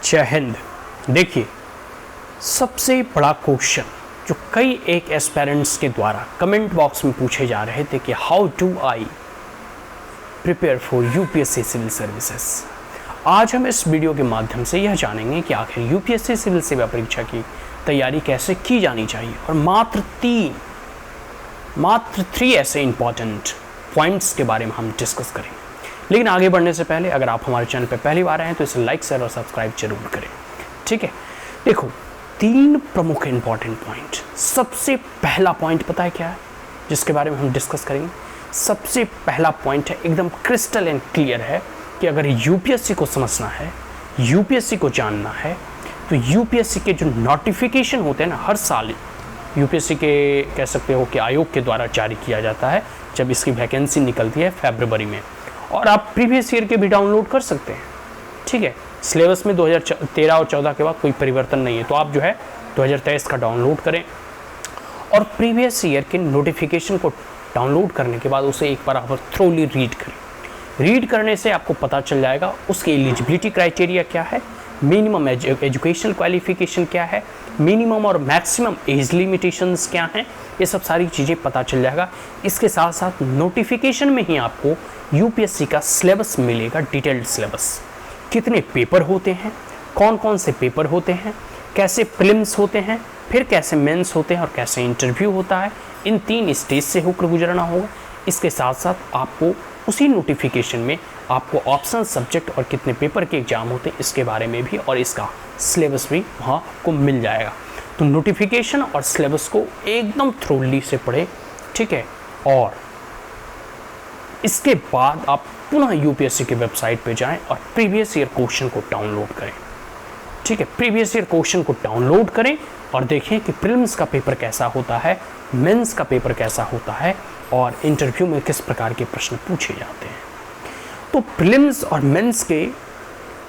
जय हिंद। देखिए, सबसे बड़ा क्वेश्चन जो कई एक एस्पिरेंट्स के द्वारा कमेंट बॉक्स में पूछे जा रहे थे कि how do I prepare for UPSC civil services. आज हम इस वीडियो के माध्यम से यह जानेंगे कि आखिर यूपीएससी सिविल सेवा परीक्षा की तैयारी कैसे की जानी चाहिए और मात्र 3 ऐसे इंपॉर्टेंट पॉइंट्स के बारे में हम डिस्कस करेंगे। लेकिन आगे बढ़ने से पहले अगर आप हमारे चैनल पर पहली बार आए हैं तो इसे लाइक शेयर और सब्सक्राइब जरूर करें। ठीक है, देखो 3 प्रमुख इंपॉर्टेंट पॉइंट। सबसे पहला पॉइंट पता है क्या है जिसके बारे में हम डिस्कस करेंगे? सबसे पहला पॉइंट है, एकदम क्रिस्टल एंड क्लियर है कि अगर यूपीएससी को समझना है, यूपीएससी को जानना है, तो यूपीएससी के जो नोटिफिकेशन होते हैं ना, हर साल यूपीएससी के कह सकते हो कि आयोग के द्वारा जारी किया जाता है जब इसकी वैकेंसी निकलती है फरवरी में, और आप प्रीवियस ईयर के भी डाउनलोड कर सकते हैं। ठीक है, सिलेबस में 2013 और 14 के बाद कोई परिवर्तन नहीं है, तो आप जो है 2023 का डाउनलोड करें और प्रीवियस ईयर के नोटिफिकेशन को डाउनलोड करने के बाद उसे एक बार आप थ्रोली रीड करें। रीड करने से आपको पता चल जाएगा उसकी एलिजिबिलिटी क्राइटेरिया क्या है, मिनिमम एजुकेशनल क्वालिफिकेशन क्या है, मिनिमम और मैक्सिमम एज लिमिटेशंस क्या हैं, ये सब सारी चीज़ें पता चल जाएगा। इसके साथ साथ नोटिफिकेशन में ही आपको यूपीएससी का सिलेबस मिलेगा, डिटेल्ड सिलेबस। कितने पेपर होते हैं, कौन कौन से पेपर होते हैं, कैसे प्रीलिम्स होते हैं, फिर कैसे मेंस होते हैं और कैसे इंटरव्यू होता है, इन 3 स्टेज से होकर गुजरना होगा। इसके साथ साथ आपको उसी नोटिफिकेशन में आपको ऑप्शनल सब्जेक्ट और कितने पेपर के एग्जाम होते हैं इसके बारे में भी और इसका सिलेबस भी वहाँ को मिल जाएगा। तो नोटिफिकेशन और सिलेबस को एकदम थ्रोली से पढ़ें। ठीक है, और इसके बाद आप पुनः यूपीएससी की वेबसाइट पे जाएं और प्रीवियस ईयर क्वेश्चन को डाउनलोड करें। ठीक है, प्रीवियस ईयर क्वेश्चन को डाउनलोड करें और देखें कि प्रीलिम्स का पेपर कैसा होता है, मेंस का पेपर कैसा होता है और इंटरव्यू में किस प्रकार के प्रश्न पूछे जाते हैं। तो प्रीलिम्स और मेंस के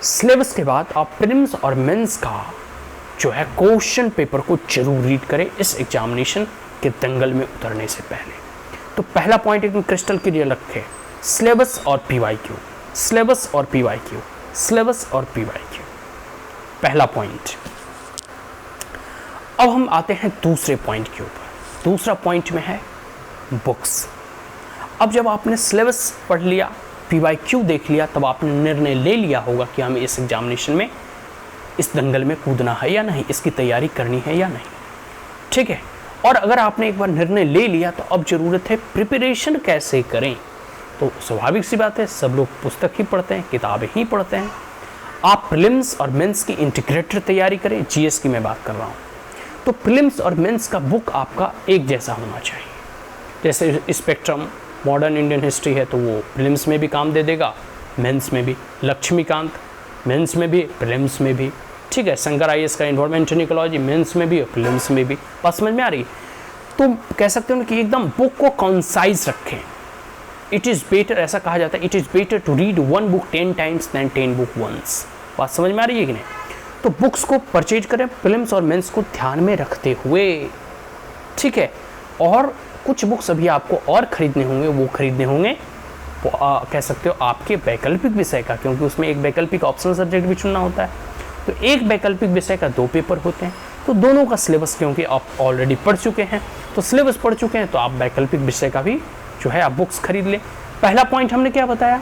सिलेबस के बाद आप प्रीलिम्स और मेंस का जो है क्वेश्चन पेपर को जरूर रीड करें इस एग्जामिनेशन के दंगल में उतरने से पहले। तो पहला पॉइंट एकदम क्रिस्टल क्लियर रखें, सिलेबस और पीवाईक्यू, सिलेबस और पीवाईक्यू, सिलेबस और पीवाईक्यू, पहला पॉइंट। अब हम आते हैं दूसरे पॉइंट के ऊपर। दूसरा पॉइंट में है बुक्स। अब जब आपने सिलेबस पढ़ लिया, पीवाईक्यू देख लिया, तब आपने निर्णय ले लिया होगा कि हमें इस एग्जामिनेशन में इस दंगल में कूदना है या नहीं, इसकी तैयारी करनी है या नहीं। ठीक है, और अगर आपने एक बार निर्णय ले लिया तो अब ज़रूरत है प्रिपरेशन कैसे करें। तो स्वाभाविक सी बात है, सब लोग पुस्तक ही पढ़ते हैं, किताबें ही पढ़ते हैं। आप प्रीलिम्स और मेंस की इंटीग्रेटेड तैयारी करें, जीएस की मैं बात कर रहा हूँ। तो प्रीलिम्स और मेंस का बुक आपका एक जैसा होना चाहिए। जैसे स्पेक्ट्रम मॉडर्न इंडियन हिस्ट्री है तो वो प्रीलिम्स में भी काम दे देगा, मेंस में भी। लक्ष्मीकांत मेंस में भी, प्रीलिम्स में भी। ठीक है, शंकर आईएएस का इन्वायरमेंटल इकोलॉजी मेंस में भी और प्रीलिम्स में भी। बात समझ में आ रही? तो कह सकते हो कि एकदम बुक को कॉन्साइज रखें। इट इज़ बेटर, ऐसा कहा जाता है, it is better to read 1 book 10 times than 10 book once. बात समझ में आ रही है कि नहीं? तो बुक्स को परचेज करें प्रीलिम्स और मेंस को ध्यान में रखते हुए। ठीक है, और कुछ बुक्स अभी आपको और ख़रीदने होंगे, वो ख़रीदने होंगे तो कह सकते हो आपके वैकल्पिक विषय का, क्योंकि उसमें एक वैकल्पिक ऑप्शनल सब्जेक्ट भी चुनना होता है। तो एक वैकल्पिक विषय का 2 पेपर होते हैं, तो दोनों का सिलेबस क्योंकि आप ऑलरेडी पढ़ चुके हैं, तो सिलेबस पढ़ चुके हैं, तो आप वैकल्पिक विषय का भी जो है आप बुक्स खरीद लें। पहला पॉइंट हमने क्या बताया,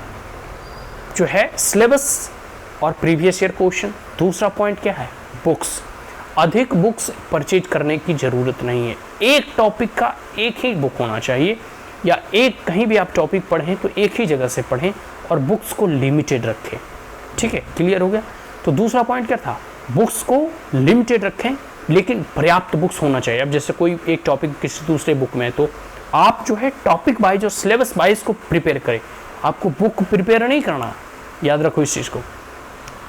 जो है सिलेबस और प्रीवियस ईयर क्वेश्चन। दूसरा पॉइंट क्या है, बुक्स। अधिक बुक्स परचेज करने की ज़रूरत नहीं है, एक टॉपिक का एक ही बुक होना चाहिए, या एक कहीं भी आप टॉपिक पढ़ें तो एक ही जगह से पढ़ें और बुक्स को लिमिटेड रखें। ठीक है, क्लियर हो गया? तो दूसरा पॉइंट क्या था, बुक्स को लिमिटेड रखें लेकिन पर्याप्त बुक्स होना चाहिए। अब जैसे कोई एक टॉपिक किसी दूसरे बुक में है तो आप जो है टॉपिक वाइज और सिलेबस वाइज को प्रिपेयर करें। आपको बुक प्रिपेयर नहीं करना, याद रखो इस चीज़ को।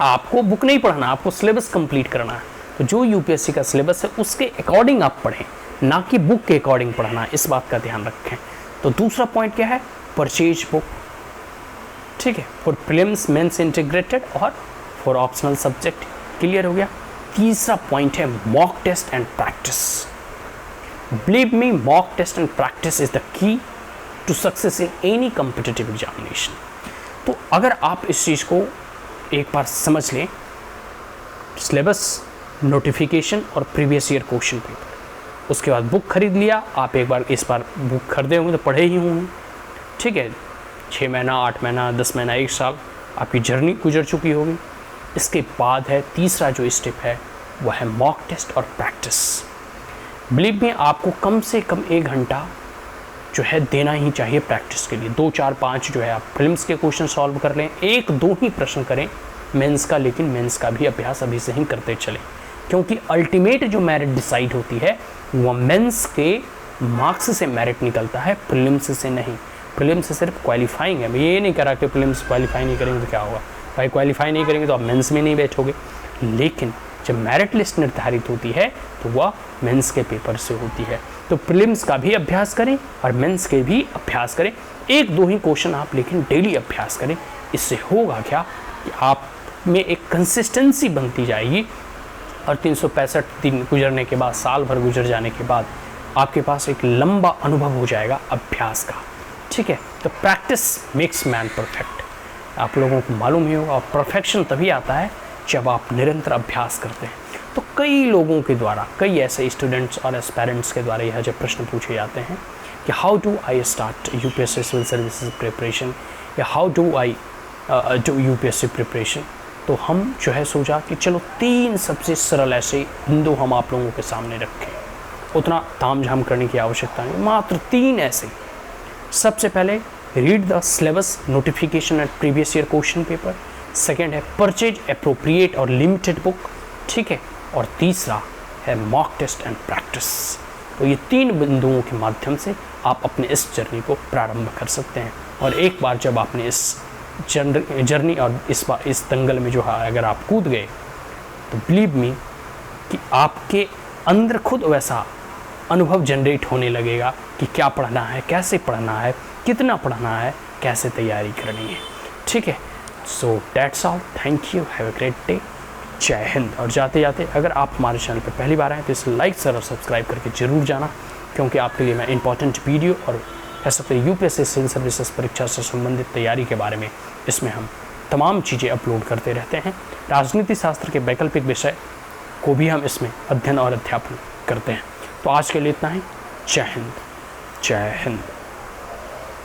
आपको बुक नहीं पढ़ना, आपको सिलेबस कंप्लीट करना है। तो जो यूपीएससी का सिलेबस है उसके अकॉर्डिंग आप पढ़ें, ना कि बुक के अकॉर्डिंग पढ़ना, इस बात का ध्यान रखें। तो दूसरा पॉइंट क्या है, परचेज बुक। ठीक है, फॉर प्रीलिम्स मेंस इंटीग्रेटेड और फॉर ऑप्शनल सब्जेक्ट। क्लियर हो गया? तीसरा पॉइंट है mock test and practice. Believe me, mock test and practice is the key to success in any competitive examination. तो अगर आप इस चीज़ को एक बार समझ लें सिलेबस, नोटिफिकेशन और प्रीवियस ईयर क्वेश्चन पेपर। उसके बाद बुक खरीद लिया, आप एक बार इस बार बुक खरीदे होंगे तो पढ़े ही होंगे, ठीक है। 6 महीना, 8 महीना, 10 महीना, 1 साल आपकी जर्नी गुजर चुकी होगी। इसके बाद है तीसरा जो स्टेप है वो है मॉक टेस्ट और प्रैक्टिस। बिलीव में आपको कम से कम 1 घंटा जो है देना ही चाहिए प्रैक्टिस के लिए। 2, 4, 5 जो है आप फिल्म्स के क्वेश्चन सॉल्व कर लें, 1-2 ही प्रश्न करें मेंस का, लेकिन मेंस का भी अभ्यास अभी से ही करते चलें, क्योंकि अल्टीमेट जो मेरिट डिसाइड होती है वो मेंस के मार्क्स से मेरिट निकलता है, प्रीलिम्स से नहीं। प्रीलिम्स से सिर्फ क्वालिफाइंग है। मैं ये नहीं कह रहा कि प्रीलिम्स क्वालिफाई नहीं करेंगे तो क्या होगा, भाई क्वालिफाई नहीं करेंगे तो आप मेंस में नहीं बैठोगे, लेकिन जब मेरिट लिस्ट निर्धारित होती है तो वह मेंस के पेपर से होती है। तो प्रीलिम्स का भी अभ्यास करें और मेंस के भी अभ्यास करें। 1-2 ही क्वेश्चन आप लेकिन डेली अभ्यास करें। इससे होगा क्या कि आप में एक कंसिस्टेंसी बनती जाएगी और 365 दिन गुजरने के बाद, साल भर गुजर जाने के बाद आपके पास एक लंबा अनुभव हो जाएगा अभ्यास का, ठीक है। तो प्रैक्टिस मेक्स मैन परफेक्ट, आप लोगों को मालूम ही होगा। और परफेक्शन तभी आता है जब आप निरंतर अभ्यास करते हैं। तो कई लोगों के द्वारा, कई ऐसे स्टूडेंट्स और एस्पायरेंट्स के द्वारा यह जब प्रश्न पूछे जाते हैं कि how do I start UPSC civil services preparation या how do I do UPSC preparation, तो हम जो है सोचा कि चलो 3 सबसे सरल ऐसे बिंदु हम आप लोगों के सामने रखें। उतना तामझाम करने की आवश्यकता नहीं, मात्र 3 ऐसे। सबसे पहले read the syllabus, notification and previous year question paper. Second है परचेज एप्रोप्रिएट और लिमिटेड बुक, ठीक है। और तीसरा है मॉक टेस्ट एंड प्रैक्टिस। तो ये 3 बिंदुओं के माध्यम से आप अपने इस जर्नी को प्रारंभ कर सकते हैं। और एक बार जब आपने इस जर्नी और इस दंगल में जो है अगर आप कूद गए तो बिलीव मी कि आपके अंदर खुद वैसा अनुभव जनरेट होने लगेगा कि क्या पढ़ना है, कैसे पढ़ना है, कितना पढ़ना है, कैसे तैयारी करनी है, ठीक है। So that's all, thank you, have a great day, जय हिंद। और जाते जाते अगर आप हमारे चैनल पर पहली बार आए तो इसे लाइक, शेयर और सब्सक्राइब करके जरूर जाना, क्योंकि आपके लिए मैं इंपॉर्टेंट वीडियो और ऐसा तो यूपीएससी सिविल सर्विसेज परीक्षा से संबंधित तैयारी के बारे में इसमें हम तमाम चीज़ें अपलोड करते रहते हैं। राजनीति शास्त्र के वैकल्पिक विषय को भी हम इसमें अध्ययन और अध्यापन करते हैं। तो आज के लिए इतना ही। जय हिंद, जय हिंद।